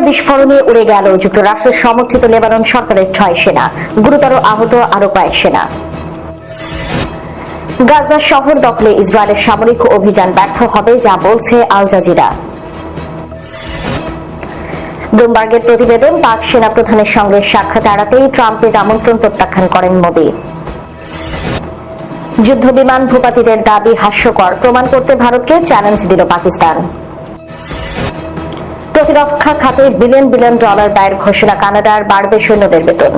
বিস্ফোরণে উড়ে গেল যুক্তরাষ্ট্র সমর্থিত লেবানন সরকারের 6 সেনা, গুরুতর আহত আরো কয়েক সেনা। গাজা শহর দখলে ইসরায়েলের সামরিক অভিযান ব্যর্থ হবে, যা বলছে আল জাজিরা। ব্লুমবার্গের প্রতিবেদন, পাক সেনা প্রধানের সঙ্গে সাক্ষাৎ এড়াতেই ট্রাম্পের আমন্ত্রণ প্রত্যাখ্যান করেন মোদি। যুদ্ধ বিমান ভূপাতিদের দাবি হাস্যকর, প্রমাণ করতে ভারতকে চ্যালেঞ্জ দিল পাকিস্তান। প্রতিরক্ষা খাতে বিলিয়ন বিলিয়ন ডলার ব্যয়ের ঘোষণা কানাডার, বাড়বে সৈন্যদের বেতন।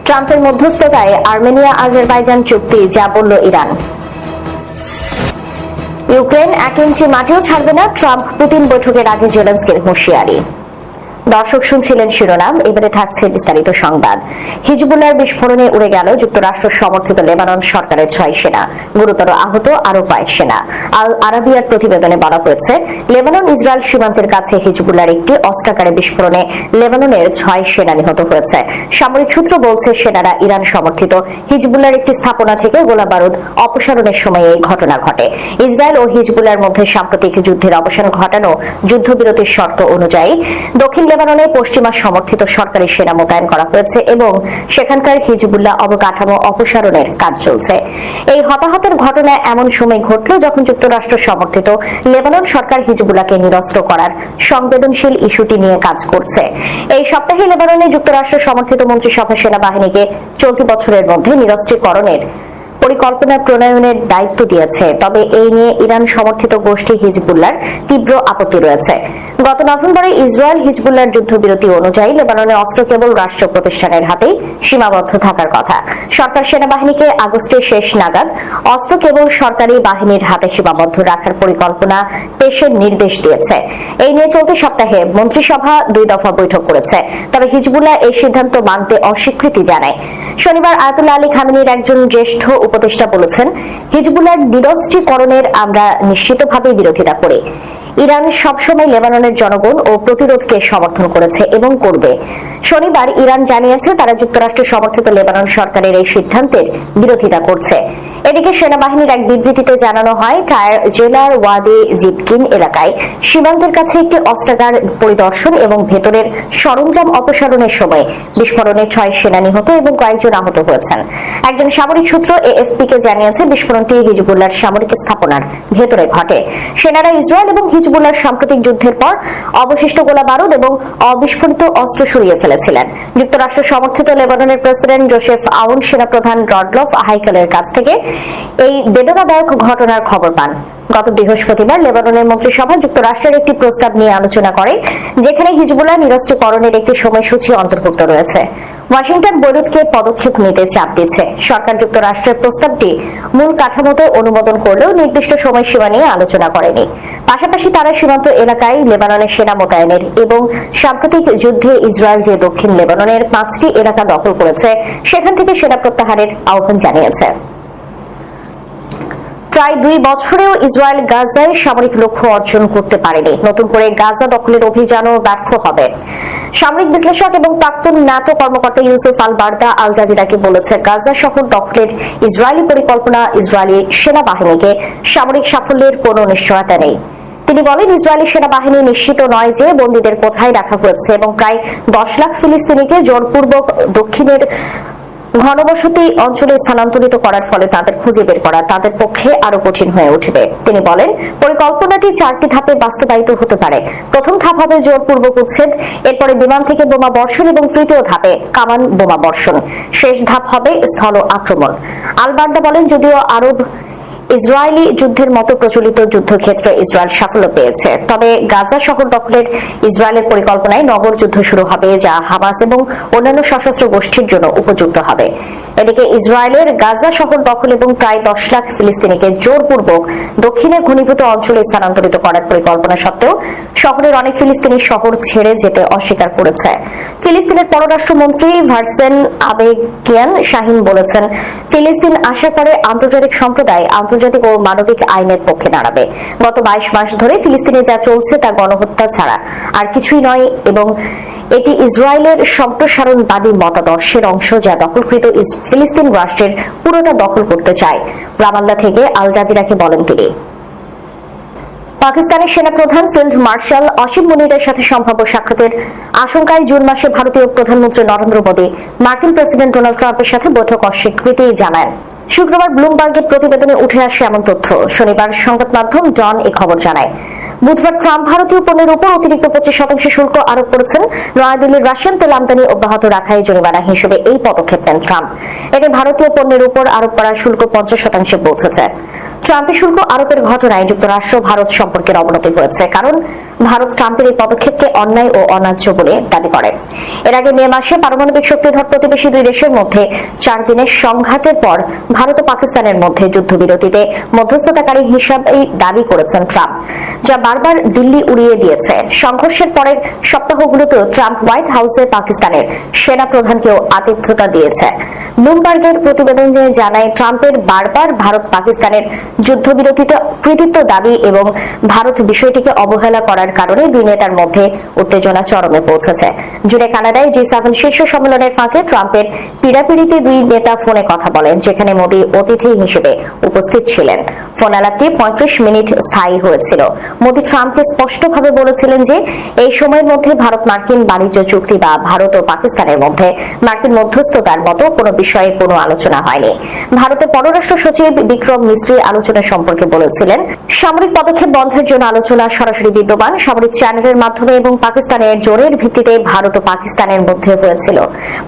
ট্রাম্পের মধ্যস্থতায় আর্মেনিয়া আজারবাইজান চুক্তি, যা বলল ইরান। ইউক্রেন 1 ইঞ্চি মাটিও ছাড়বে না, ট্রাম্প পুতিন বৈঠকের আগে জেলেনস্কির হুঁশিয়ারি। দর্শক শুনছিলেন শিরোনাম, এবারে থাকছে বিস্তারিত সংবাদ। হিজবুল্লাহর বিস্ফোরণে উড়ে গেল যুক্তরাষ্ট্র সমর্থিত লেবানন সরকারের 6 সেনা, গুরুতর আহত আরো কয়েক সেনা। আল আরাবিয়ার প্রতিবেদনে বলা হয়েছে, লেবানন ইসরায়েল সীমান্তের কাছে হিজবুল্লাহর একটি অস্ত্রাগারে বিস্ফোরণে লেবাননের 6 সেনা নিহত হয়েছে। সামরিক সূত্র বলছে, সেনারা ইরান সমর্থিত হিজবুল্লাহর একটি স্থাপনা থেকে গোলাবারুদ অপসারণের সময় এই ঘটনা ঘটে। ইসরায়েল ও হিজবুল্লাহর মধ্যে সাম্প্রতিক যুদ্ধের অবসান ঘটানো যুদ্ধবিরতির শর্ত অনুযায়ী দক্ষিণ লেবাননে পশ্চিমা সমর্থিত সরকারি সেনা মোতায়েন করা হয়েছে এবং সেখানকার হিজবুল্লাহ অবকাঠামো অপসারণের কাজ চলছে। এই হতাহতের ঘটনা এমন সময় ঘটল যখন যুক্তরাষ্ট্র সমর্থিত লেবানন সরকার হিজবুল্লাহকে নিরস্ত্র করার সংবেদনশীল ইস্যুটি নিয়ে কাজ করছে। এই সপ্তাহে লেবাননে যুক্তরাষ্ট্র সমর্থিত মন্ত্রিসভা সেনাবাহিনীকে চলতি বছরের মধ্যে নিরস্ত্রীকরণের পরিকল্পনা প্রণয়নের দায়িত্ব দিয়েছে। তবে এই নিয়ে ইরান সমর্থিত গোষ্ঠী হিজবুল্লাহর তীব্র আপত্তি রয়েছে। গত নভেম্বরে ইসরায়েল হিজবুল্লাহর যুদ্ধবিরতি অনুযায়ী লেবাননে অস্ত্র কেবল রাষ্ট্র প্রতিষ্ঠানের হাতেই সীমাবদ্ধ থাকার কথা। সরকার সেনাবাহিনীকে আগস্টের শেষ নাগাদ অস্ত্র কেবল সরকারি বাহিনীর হাতে সীমাবদ্ধ রাখার পরিকল্পনা পেশের নির্দেশ দিয়েছে। এই নিয়ে চলতি সপ্তাহে মন্ত্রিসভা 2 দফা বৈঠক করেছে, তবে হিজবুল্লাহ এই সিদ্ধান্ত মানতে অস্বীকৃতি জানায়। শনিবার আয়াতুল্লাহ আলী খামেনির একজন জ্যেষ্ঠ উপদেষ্টা বলেছেন, হিজবুল্লাহর নিরস্ত্রীকরণের আমরা নিশ্চিতভাবে বিরোধিতা করি। ইরান সবসময় লেবাননের জনগণ ও প্রতিরোধকে সমর্থন করেছে এবং করবে। শনিবার ইরান জানিয়েছে, তারা যুক্তরাষ্ট্র সমর্থিত লেবানন সরকারের এই সিদ্ধান্তের বিরোধিতা করছে। এদিকে সেনাবাহিনীর এক বিবৃতিতে জানানো হয়, টায়ার জেলার ওয়াদি জিবকিন এলাকায় সীমান্তের কাছে একটি অস্ত্রাগার পরিদর্শন এবং ভেতরের সরঞ্জাম অপসারণের সময় বিস্ফোরণে 6 সেনা নিহত এবং কয়েকজন আহত হয়েছেন। একজন সামরিক সূত্র এএফপি কে জানিয়েছে, বিস্ফোরণটি হিজবুল্লাহর সামরিক স্থাপনার ভেতরে ঘটে। সেনারা ইসরায়েল এবং হিজবুল্লাহর সাম্প্রতিক যুদ্ধের পর অবশিষ্ট গোলাবারুদ এবং অবিস্ফোরিত অস্ত্র সরিয়ে ফেলেছিলেন। যুক্তরাষ্ট্র সমর্থিত লেবাননের প্রেসিডেন্ট জোসেফ আউন সেনাপ্রধান রডলফ হাইকেলের কাছ থেকে এই বেদনাদায়ক ঘটনার খবর পান। গত বৃহস্পতিবার লেবাননের মন্ত্রিসভা যুক্তরাষ্ট্রের একটি প্রস্তাব নিয়ে আলোচনা করে, যেখানে হিজবুল্লাহ নিরস্ত্রীকরণের একটি সময়সূচি অন্তর্ভুক্ত রয়েছে। ওয়াশিংটন বৈরুতকে পদক্ষেপ নিতে চাপ দিচ্ছে। সরকার যুক্তরাষ্ট্রের প্রস্তাবটি মূল কাঠামোতে অনুমোদন করলেও নির্দিষ্ট সময়সীমা নিয়ে আলোচনা করেনি। পাশাপাশি তারা সীমান্ত এলাকায় লেবাননের সেনা মোতায়েনের এবং সাম্প্রতিক যুদ্ধে ইসরায়েল যে দক্ষিণ লেবাননের 5টি এলাকা দখল করেছে সেখান থেকে সেনা প্রত্যাহারের আহ্বান জানিয়েছে। প্রায় 2 বছরেও ইসরায়েল গাজায় সামরিক লক্ষ্য অর্জন করতে পারেনি। নতুন করে গাজা দখলের অভিযানও ব্যর্থ হবে। সামরিক বিশ্লেষক এবং প্রাক্তন ন্যাটো কর্মকর্তা ইউসুফ আল বারদা আল জাজিরাকে বলেছে, গাজা শহর দখলের ইসরায়েলি পরিকল্পনা ইসরায়েলি সেনাবাহিনীকে সামরিক সাফল্যের কোনো নিশ্চয়তা নেই। তিনি বলেন, ইসরায়েলি সেনাবাহিনী নিশ্চিত নয় যে বন্দীদের কোথায় রাখা হয়েছে এবং প্রায় 10 লাখ ফিলিস্তিনিকে জোরপূর্বক দক্ষিণের ঘনবসতি অঞ্চলে স্থানান্তরিত করার ফলে তাদের খুঁজে বের করা তাদের পক্ষে আরো কঠিন হয়ে উঠবে। তিনি বলেন, পরিকল্পনাটি 4টি ধাপে বাস্তবায়িত হতে পারে। প্রথম ধাপ হবে জোরপূর্বক উচ্ছেদ, এরপরে বিমান থেকে বোমা বর্ষণ এবং তৃতীয় ধাপে কামান বোমা বর্ষণ। শেষ ধাপ হবে স্থল আক্রমণ। আল বারদা বলেন, যদিও আরব ইসরায়েলি যুদ্ধের মতো প্রচলিত যুদ্ধক্ষেত্রে ইসরায়েল সাফল্য পেয়েছে, তবে গাজা শহর দখলের ইসরায়েলের পরিকল্পনায় নগর যুদ্ধ শুরু হবে, যা হামাস এবং অন্যান্য সশস্ত্র গোষ্ঠীর জন্য উপযুক্ত হবে। এদিকে ইসরায়েলের গাজা শহর দখল এবং প্রায় 10 লাখ ফিলিস্তিনিকে জোরপূর্বক দক্ষিণে ঘনীভূত অঞ্চলে স্থানান্তরিত করার পরিকল্পনা সত্ত্বেও শহরের অনেক ফিলিস্তিনি শহর ছেড়ে যেতে অস্বীকার করেছে। ফিলিস্তিনের পররাষ্ট্রমন্ত্রী ভার্সেন আবেগিয়ান শাহিন বলেছেন, ফিলিস্তিন আশা করে আন্তর্জাতিক সম্প্রদায় আন্তর্জাতিক ও মানবিক আইনের পক্ষে দাঁড়াবে। গত 22 মাস ধরে ফিলিস্তিনে যা চলছে তা গণহত্যা ছাড়া আর কিছুই নয় এবং এটি ইসরায়েলের সম্প্রসারণবাদী মতাদর্শের অংশ, যা দখলকৃত ফিলিস্তিন রাষ্ট্রের পুরোটা দখল করতে চায়। রামাল্লা থেকে আল জাজিরাকে বলেন তিনি। পাকিস্তানের সেনাপ্রধান ফিল্ড মার্শাল অসীম মুনিরের সাথে সম্ভাব্য সাক্ষাতের আশঙ্কায় জুন মাসে ভারতীয় প্রধানমন্ত্রী নরেন্দ্র মোদী মার্কিন প্রেসিডেন্ট ডোনাল্ড ট্রাম্পের সাথে বৈঠক অস্বীকৃতি জানায়। শুক্রবার ব্লুমবার্গের প্রতিবেদনে উঠে আসে এমন তথ্য। শনিবার সংবাদ মাধ্যম ডন এ খবর জানায়। বুধবার ট্রাম্প ভারতীয় পণ্যের উপর অতিরিক্ত 25% শুল্ক আরোপ করেছেন। নয়াদিল্লির রাশিয়ান তেল আমদানি অব্যাহত রাখায় জরিমানা হিসেবে এই পদক্ষেপ নেন ট্রাম্প। এতে ভারতীয় পণ্যের উপর আরোপ করা শুল্ক 50% পৌঁছেছে। ট্রাম্পের শুল্ক আরোপের ঘটনায় যুক্তরাষ্ট্র ভারত সম্পর্কের অবনতি হয়েছে, কারণ ভারত ট্রাম্পের এই পদক্ষেপকে অন্যায় ও অন্যায্য বলে দাবি করে। এর আগে মে মাসে পারমাণবিক শক্তিধর প্রতিবেশী দুই দেশের মধ্যে 4 দিনের সংঘাতের পর ভারত ও পাকিস্তানের মধ্যে যুদ্ধবিরতিতে মধ্যস্থতাকারী হিসাবে দাবি করেছেন ট্রাম্প, যা বারবার দিল্লি উড়িয়ে দিয়েছে। সংঘর্ষের পরের সপ্তাহগুলোতেও ট্রাম্প হোয়াইট হাউসে পাকিস্তানের সেনা প্রধানকেও আতিথ্যতা দিয়েছে। ব্লুমবার্গের প্রতিবেদন জানায়, ট্রাম্পের বারবার ভারত পাকিস্তানের যুদ্ধবিরতিতে কৃতিত্ব দাবি এবং ভারত বিষয়টিকে অবহেলা করার কারণে দুই নেতার মধ্যে উত্তেজনা চরমে পৌঁছেছে। জুনে কানাডায় G7 শীর্ষ সম্মেলনের ফাঁকে ট্রাম্পের পীড়াপিড়িতে দুই নেতা ফোনে কথা বলেন, যেখানে মোদি অতিথি হিসেবে উপস্থিত ছিলেন। ফোন আলাপটি 35 মিনিট স্থায়ী হয়েছিল। মোদি ট্রাম্পকে স্পষ্টভাবে বলেছিলেন যে এই সময়ের মধ্যে ভারত মার্কিন বাণিজ্য চুক্তি বা ভারত ও পাকিস্তানের মধ্যে মার্কিন মধ্যস্থতার মতো কোনো বিষয়ে কোনো আলোচনা হয়নি। ভারতের পররাষ্ট্র সচিব বিক্রম মিস্ত্রি আলোচনা সম্পর্কে বলেছিলেন, সামরিক পদক্ষেপ বন্ধের জন্য আলোচনা সরাসরি বিদ্যমান সামরিক চ্যানেলের মাধ্যমে এবং পাকিস্তানের জোরের ভিত্তিতে ভারত ও পাকিস্তানের মধ্যে হয়েছিল।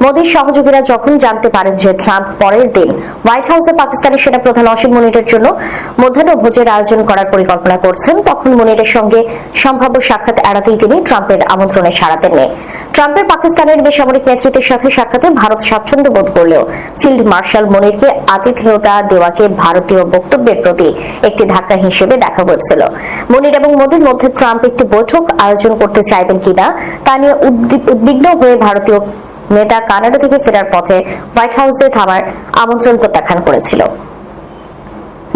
মোদীর সহযোগীরা যখন জানতে পারেন যে ট্রাম্প পরের দিন হোয়াইট হাউসে পাকিস্তানের সেনাপ্রধান অসীম মুনিরের জন্য মধ্যাহ্নভোজের আয়োজন করার পরিকল্পনা করছেন, তখন মুনিরের সঙ্গে সম্ভাব্য সাক্ষাৎ এড়াতেই তিনি ট্রাম্পের আমন্ত্রণে সাড়া দেননি। ট্রাম্পের পাকিস্তানের বেসামরিক নেতৃত্বের সাথে সাক্ষাতে ভারত স্বাচ্ছন্দ্য বোধ করলেও ফিল্ড মার্শাল মুনিরকে আতিথেয়তা দেওয়াকে ভারতীয় বক্তব্যের প্রতি একটি ধাক্কা হিসেবে দেখা হয়েছিল। মুনির এবং মোদীর মধ্যে ট্রাম্প একটি বৈঠক আয়োজন করতে চাইবেন কিনা তা নিয়ে উদ্বিগ্ন হয়ে ভারতীয় নেতা কানাডা থেকে ফেরার পথে হোয়াইট হাউসে থামার আমন্ত্রণ প্রত্যাখ্যান করেছিল।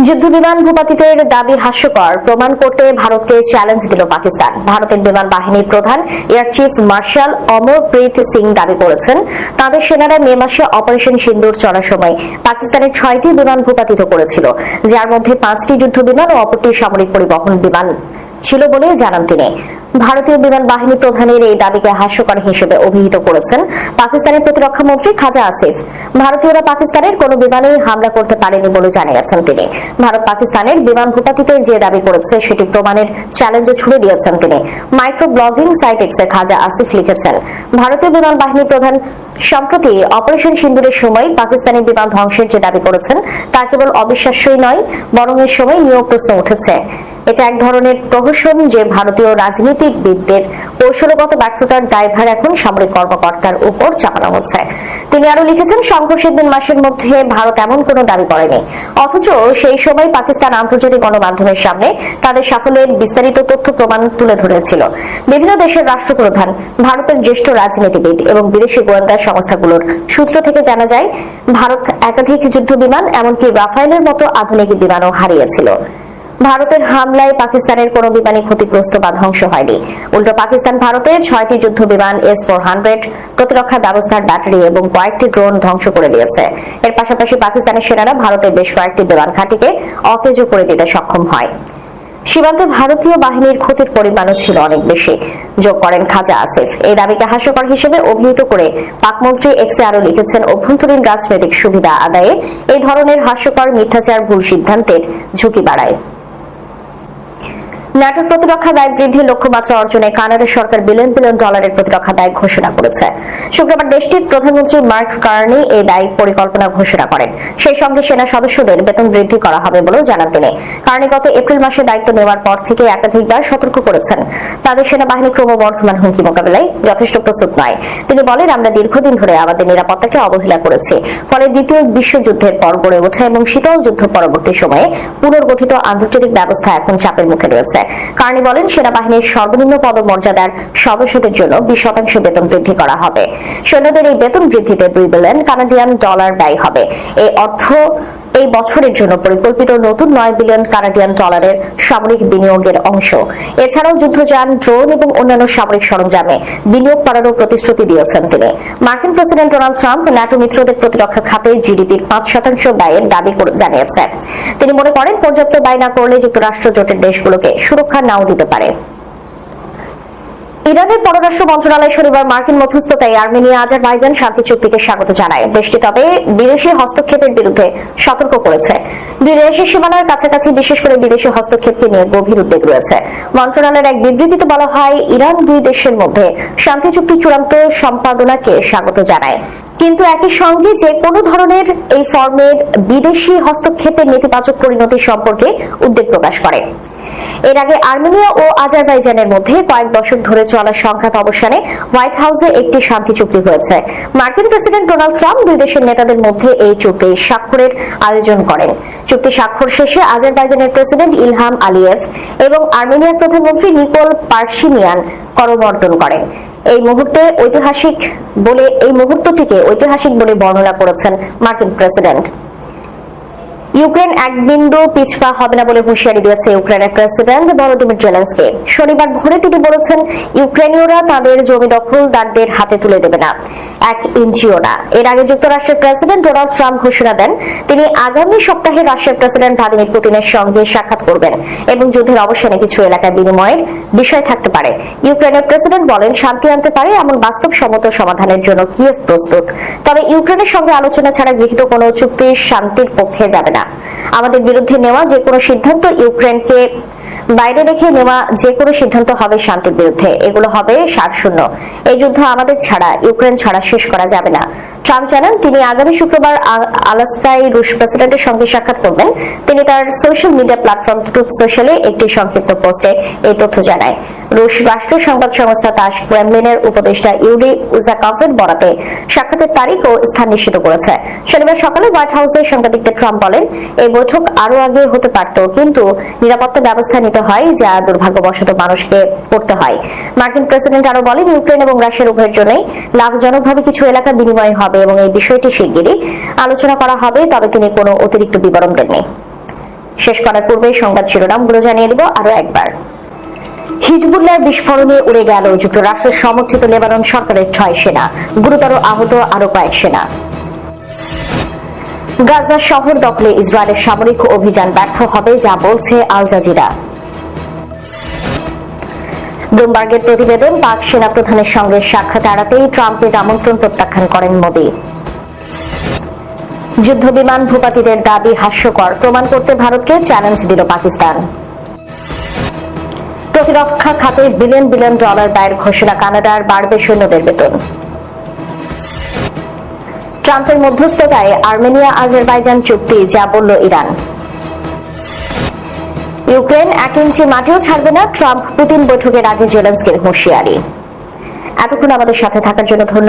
যুদ্ধবিমান ভূপাতিতের দাবি হাস্যকর প্রমাণ করতে ভারতকে চ্যালেঞ্জ দিল পাকিস্তান। ভারতের বিমান বাহিনীর প্রধান air chief marshal Amarpreet Singh দাবি করেছেন, তাদের সেনারা মে মাসে অপারেশন সিন্দুর চলার সময় পাকিস্তানের 6টি বিমান ভূপাতিত করেছিল, যার মধ্যে 5টি যুদ্ধবিমান ও অপরটি সামরিক পরিবহন বিমান ছিল বলে জানান তিনি। ভারতীয় বিমান বাহিনী প্রধানের এই দাবিকে হাস্যকর হিসেবে অভিহিত করেছেন পাকিস্তানের প্রতিরক্ষা মন্ত্রী খাজা আসিফ। ভারতীয়রা পাকিস্তানের কোনো বিমানে হামলা করতে পারেনি বলে জানিয়েছেন তিনি। ভারত পাকিস্তানের বিমান ভূপাতিতের যে দাবি করেছে সেটি প্রমাণের চ্যালেঞ্জে ছুড়ে দিয়েছেন তিনি। মাইক্রো ব্লগিং সাইট এক্সে খাজা আসিফ লিখেছেন, ভারতীয় বিমান বাহিনী প্রধান সম্প্রতি অপারেশন সিন্দুরের সময় পাকিস্তানি বিমান ধ্বংসের যে দাবি করেছেন তা কেবল অবিশ্বাস্যই নয়, বরং এর সময় নিয়েও প্রশ্ন উঠেছে। এটা এক ধরনের প্রহসন যে ভারতীয় রাজনীতিবিদদের কৌশলগত ব্যর্থতার দায়ভার এখন সামরিক কর্মকর্তার উপর চাপানো হচ্ছে। তিনি আরো লিখেছেন, সংঘর্ষের 3 মাসের মধ্যে ভারত এমন কোনো দাবি করেনি, অথচ সেই সময় পাকিস্তান আন্তর্জাতিক গণমাধ্যমের সামনে তাদের সাফল্যের বিস্তারিত তথ্য প্রমাণ তুলে ধরেছিল। বিভিন্ন দেশের রাষ্ট্রপ্রধান, ভারতের জ্যেষ্ঠ রাজনীতিবিদ এবং বিদেশি গোয়েন্দা সংস্থাগুলোর সূত্র থেকে জানা যায়, ভারত একাধিক যুদ্ধ বিমান এমনকি রাফায়েলের মতো আধুনিক বিমানও হারিয়েছিল। ভারতের হামলায় পাকিস্তানের কোনো বিমানই ক্ষতিগ্রস্ত বা ধ্বংস হয়নি। উল্টো পাকিস্তান ভারতের 6টি যুদ্ধ বিমান S-400 প্রতিরক্ষা ব্যবস্থার ব্যাটারি এবং কয়েকটি ড্রোন ধ্বংস করে দিয়েছে। এর পাশাপাশি পাকিস্তানের সেনারা ভারতের বেশ কয়েকটি বিমান ঘাঁটিকে অকেজো করে দিতে সক্ষম হয়। সীমান্তে ভারতীয় বাহিনীর ক্ষতির পরিমাণও ছিল অনেক বেশি, যোগ করেন খাজা আসিফ। এই দাবিকে হাস্যকর হিসেবে অভিহিত করে পাক মন্ত্রী এক্সে আরো লিখেছেন, অভ্যন্তরীণ রাজনৈতিক সুবিধা আদায়ে এই ধরনের হাস্যকর মিথ্যাচার ভুল সিদ্ধান্তের ঝুঁকি বাড়ায়। ন্যাটোর প্রতিরক্ষা ব্যয় বৃদ্ধির লক্ষ্যমাত্রা অর্জনে কানাডা সরকার বিলিয়ন বিলিয়ন ডলারের প্রতিরক্ষা ব্যয় ঘোষণা করেছে। শুক্রবার দেশটির প্রধানমন্ত্রী মার্ক কার্নি এই ব্যয় পরিকল্পনা ঘোষণা করেন। সেই সঙ্গে সেনা সদস্যদের বেতন বৃদ্ধি করা হবে বলেও জানান তিনি। কার্নি গত এপ্রিল মাসে দায়িত্ব নেওয়ার পর থেকে একাধিকবার সতর্ক করেছেন, তাদের সেনাবাহিনী ক্রমবর্ধমান হুমকি মোকাবিলায় যথেষ্ট প্রস্তুত নয়। তিনি বলেন, আমরা দীর্ঘদিন ধরে আমাদের নিরাপত্তাকে অবহেলা করেছি, ফলে দ্বিতীয় বিশ্বযুদ্ধের পর গড়ে ওঠা এবং শীতল যুদ্ধ পরবর্তী সময়ে পুনর্গঠিত আন্তর্জাতিক ব্যবস্থা এখন চাপের মুখে রয়েছে। কার্নি বলেন, সেনাবাহিনীর সর্বনিম্ন পদমর্যাদার সদস্যদের জন্য 20% বেতন বৃদ্ধি করা হবে। সৈন্যদের এই বেতন বৃদ্ধিতে $2 বিলিয়ন কানাডিয়ান ব্যয় হবে। এই বছরের জন্য পরিকল্পিত নতুন 9 বিলিয়ন কানাডিয়ান ডলারের সামরিক বিনিয়োগের অংশ। এছাড়াও যুদ্ধযান, ড্রোন এবং অন্যান্য সামরিক সরঞ্জামে বিনিয়োগ করারও প্রতিশ্রুতি দিয়েছেন তিনি। মার্কিন প্রেসিডেন্ট ডোনাল্ড ট্রাম্প ন্যাটো মিত্রদের প্রতিরক্ষা খাতে জিডিপির 5% ব্যয়ের দাবি জানিয়েছেন। তিনি মনে করেন পর্যাপ্ত ব্যয় না করলে যুক্তরাষ্ট্র জোটের দেশগুলোকে সুরক্ষা নাও দিতে পারে। ইরানের পররাষ্ট্র মন্ত্রণালয় শনিবার মার্কিন মধ্যস্থতায় আর্মেনিয়া আজারবাইজান শান্তি চুক্তিকে স্বাগত জানায়। দেশটি তবে বিদেশি হস্তক্ষেপের বিরুদ্ধে সতর্ক করেছে। দুই দেশের সীমানার কাছাকাছি বিশেষ করে বিদেশি হস্তক্ষেপকে নিয়ে গভীর উদ্বেগ রয়েছে। মন্ত্রণালয়ের এক বিবৃতিতে বলা হয়, ইরান দুই দেশের মধ্যে শান্তি চুক্তি চূড়ান্ত সম্পাদনাকে স্বাগত জানায়, কিন্তু একই সঙ্গে যে কোনো ধরনের এই ফর্মের বিদেশি হস্তক্ষেপের নেতিবাচক পরিণতি সম্পর্কে উদ্বেগ প্রকাশ করে। এর আগে আর্মেনিয়া ও আজারবাইজানের মধ্যে কয়েক দশক ধরে চলা সংঘাত অবসানে হোয়াইট হাউসে একটি শান্তি চুক্তি হয়েছে। মার্কিন প্রেসিডেন্ট ডোনাল্ড ট্রাম্প দুই দেশের নেতাদের মধ্যে এই চুক্তি স্বাক্ষরের আয়োজন করেন। চুক্তি স্বাক্ষর শেষে আজারবাইজানের প্রেসিডেন্ট ইলহাম আলিয়েভ এবং আর্মেনিয়ার প্রধানমন্ত্রী নিকোল পাশিনিয়ান করমর্দন করেন। এই মুহূর্তটিকে ঐতিহাসিক বলে বর্ণনা করেছেন মার্কিন প্রেসিডেন্ট। ইউক্রেন এক বিন্দু পিছপা হবে না বলে হুঁশিয়ারি দিয়েছে ইউক্রেনের প্রেসিডেন্ট ভলোদিমির জেলেনস্কি। শনিবার ভোরে তিনি বলেছেন, ইউক্রেনীয়রা তাদের জমি দখলদারদের হাতে তুলে দেবে না, 1 ইঞ্চিও না। এর আগে যুক্তরাষ্ট্রের প্রেসিডেন্ট ডোনাল্ড ট্রাম্প ঘোষণা দেন তিনি আগামী সপ্তাহে রাশিয়ার প্রেসিডেন্ট ভ্লাদিমির পুতিনের সঙ্গে সাক্ষাৎ করবেন এবং যুদ্ধের অবসানে কিছু এলাকায় বিনিময়ের বিষয় থাকতে পারে। ইউক্রেনের প্রেসিডেন্ট বলেন, শান্তি আনতে পারে এমন বাস্তবসম্মত সমাধানের জন্য কিয়েভ প্রস্তুত, তবে ইউক্রেনের সঙ্গে আলোচনা ছাড়া গৃহীত কোনো চুক্তি শান্তির পক্ষে যাবে না। আমাদের বিরুদ্ধে নেওয়া যে কোনো সিদ্ধান্ত, ইউক্রেনকে বাইরে রেখে নেওয়া যে কোনো সিদ্ধান্ত হবে শান্তির বিরুদ্ধে, এগুলো হবে স্বার্থশূন্য। এই যুদ্ধ আমাদের ছাড়া, ইউক্রেন ছাড়া শেষ করা যাবে না। ট্রাম্প জানান তিনি আগামী শুক্রবার আলাস্কায় রুশ প্রেসিডেন্টের সঙ্গে সাক্ষাৎ করবেন। তিনি তার সোশ্যাল মিডিয়া প্ল্যাটফর্ম ট্রুথ সোশ্যালে একটি সংক্ষিপ্ত পোস্টে এই তথ্য জানায়। রুশ রাষ্ট্রীয় সংবাদ সংস্থা তাস ক্রেমলিনের উপদেষ্টা ইউরি উজাকভের বরাতে সাক্ষাতের তারিখ ও স্থান নিশ্চিত করেছে। শনিবার সকালে হোয়াইট হাউসে সাংবাদিকদের ট্রাম্প বলেন, এই বৈঠক আরো আগে হতে পারত, কিন্তু নিরাপত্তা ব্যবস্থা নিতে হয় যা দুর্ভাগ্যবশত মানুষকে করতে হয়। মার্কিন প্রেসিডেন্ট আরো বলেন, ইউক্রেন এবং রাশিয়ার উভয়ের জন্যই লাভজনকভাবে কিছু এলাকা বিনিময় হবে এবং এই বিষয়টি শিগগিরই আলোচনা করা হবে, তবে তিনি কোনো অতিরিক্ত বিবরণ দেননি। শেষ করার পূর্বে সংবাদ শিরোনামগুলো জানিয়ে দিব আরো একবার। হিজবুল্লাহর বিস্ফোরণে উড়ে গেল যুক্তরাষ্ট্রের সমর্থিত লেবানন সরকারের 6 সেনা, গুরুতর আহত আরো কয়েক সেনা। গাজা শহর দখলে ইসরায়েলের সামরিক অভিযান ব্যর্থ হবে, যা বলছে আল জাজিরা। ব্লুমবার্গের প্রতিবেদন, পাক সেনা প্রধানের সঙ্গে সাক্ষাৎ এড়াতেই ট্রাম্পের আমন্ত্রণ প্রত্যাখ্যান করেন মোদি। যুদ্ধবিমান ভূপাতিদের দাবি হাস্যকর, প্রমাণ করতে ভারতকে চ্যালেঞ্জ দিল পাকিস্তান। প্রতিরক্ষা খাতে বিলিয়ন বিলিয়ন ডলার ব্যয়ের ঘোষণা কানাডার, বাড়বে সৈন্যদের বেতন। ট্রাম্পের মধ্যস্থতায় আর্মেনিয়া আজারবাইজান চুক্তি, যা বলল ইরান। ইউক্রেন 1 ইঞ্চি মাটিও ছাড়বে না, ট্রাম্প পুতিন বৈঠকের আগে জেলেনস্কির হুঁশিয়ারি। এতক্ষণ আমাদের সাথে থাকার জন্য ধন্যবাদ।